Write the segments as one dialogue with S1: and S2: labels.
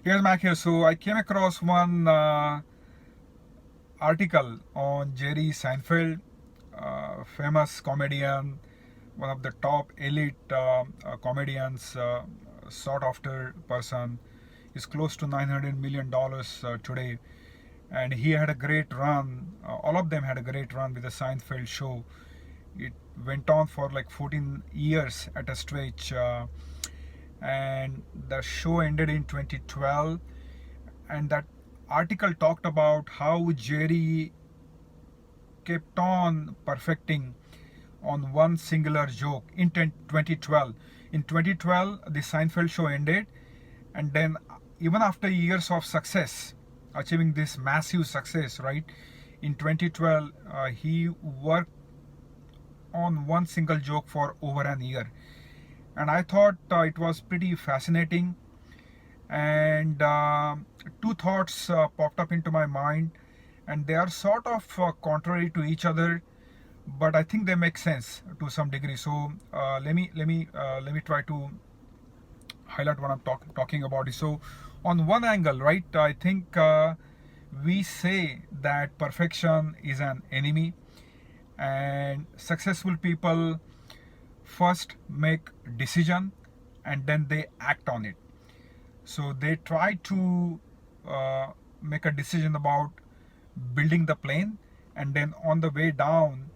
S1: Here's Mac here. So I came across one article on Jerry Seinfeld, famous comedian, one of the top elite comedians, sought after person. Is close to $900 million today, and he had a great run. All of them had a great run with the Seinfeld show. It went on for like 14 years at a stretch, and the show ended in 2012. And that article talked about how Jerry kept on perfecting on one singular joke in 2012. In 2012, the Seinfeld show ended, and then even after years of success, achieving this massive success, right? In 2012, he worked on one single joke for over an year, and I thought it was pretty fascinating. And two thoughts popped up into my mind, and they are sort of contrary to each other, but I think they make sense to some degree. So let me try to highlight what I'm talking about. So on one angle, right, I think we say that perfection is an enemy, and successful people first make decision and then they act on it. So they try to make a decision about building the plane, and then on the way down,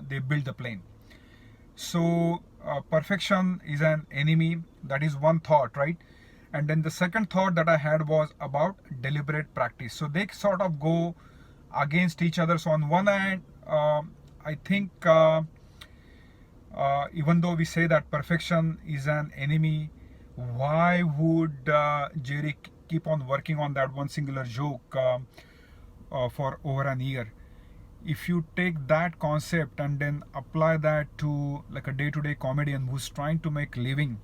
S1: they build the plane. So perfection is an enemy. That is one thought, right? And then the second thought that I had was about deliberate practice. So they sort of go against each other. So on one hand, I think even though we say that perfection is an enemy, why would Jerry keep on working on that one singular joke for over an year? If you take that concept and then apply that to like a day-to-day comedian who's trying to make living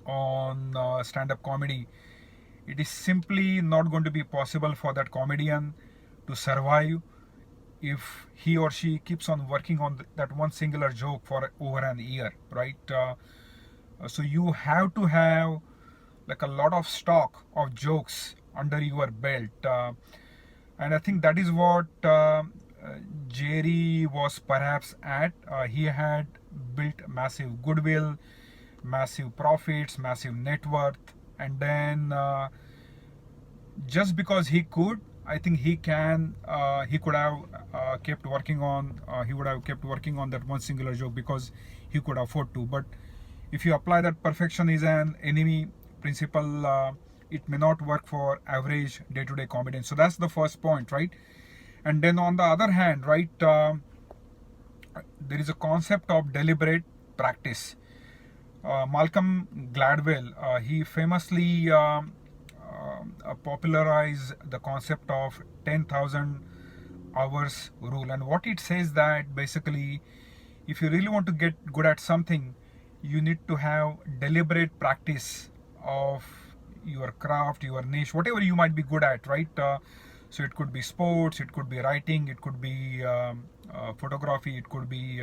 S1: on stand-up comedy, it is simply not going to be possible for that comedian to survive if he or she keeps on working on that one singular joke for over an year, right? So you have to have like a lot of stock of jokes under your belt, and I think that is what Jerry was perhaps at. He had built massive goodwill, massive profits, massive net worth, and then just because he could, I think he could have kept working on. He would have kept working on that one singular joke because he could afford to. But if you apply that perfection is an enemy principle, it may not work for average day-to-day comedians. So that's the first point, right? And then on the other hand, right, there is a concept of deliberate practice. Malcolm Gladwell, he famously popularized the concept of 10,000 hours rule. And what it says that basically, if you really want to get good at something, you need to have deliberate practice of your craft, your niche, whatever you might be good at, right? So it could be sports, it could be writing, it could be photography, it could be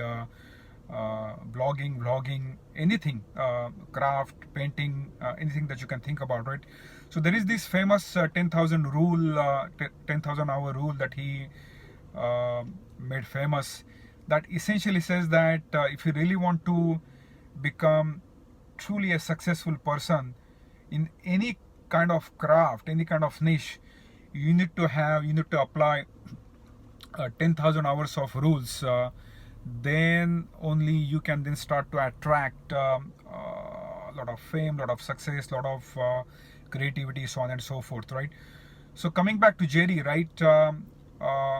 S1: blogging, vlogging, anything, craft, painting, anything that you can think about, right? So there is this famous 10,000 rule, 10,000 hour rule that he made famous, that essentially says that if you really want to become truly a successful person in any kind of craft, any kind of niche, you need to apply 10,000 hours of rules. Then only you can then start to attract a lot of fame, lot of success, lot of creativity, so on and so forth, right? So coming back to Jerry, right, I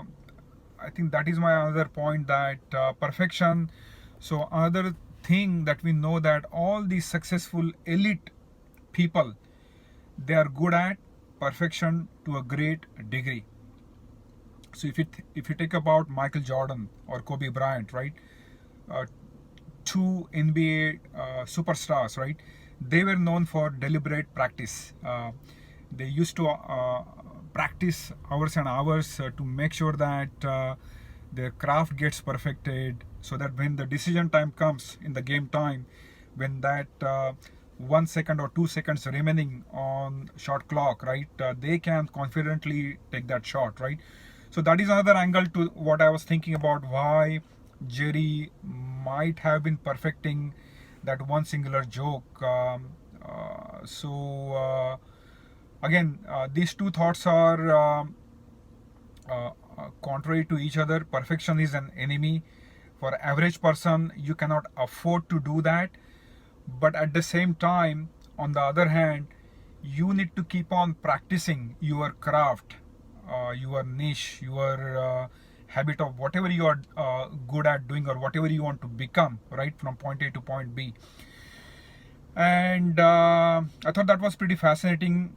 S1: think that is my other point, that perfection. So another thing that we know, that all these successful elite people, they are good at perfection to a great degree. So if you take about Michael Jordan or Kobe Bryant, right, two NBA superstars, right, they were known for deliberate practice. They used to practice hours and hours to make sure that their craft gets perfected, so that when the decision time comes in the game time, when that 1 second or 2 seconds remaining on shot clock, right? They can confidently take that shot, right? So that is another angle to what I was thinking about, why Jerry might have been perfecting that one singular joke. Again, these two thoughts are contrary to each other. Perfection is an enemy. For average person, you cannot afford to do that. But at the same time, on the other hand, you need to keep on practicing your craft, your niche, your habit of whatever you are good at doing or whatever you want to become, right, from point A to point B. And I thought that was pretty fascinating.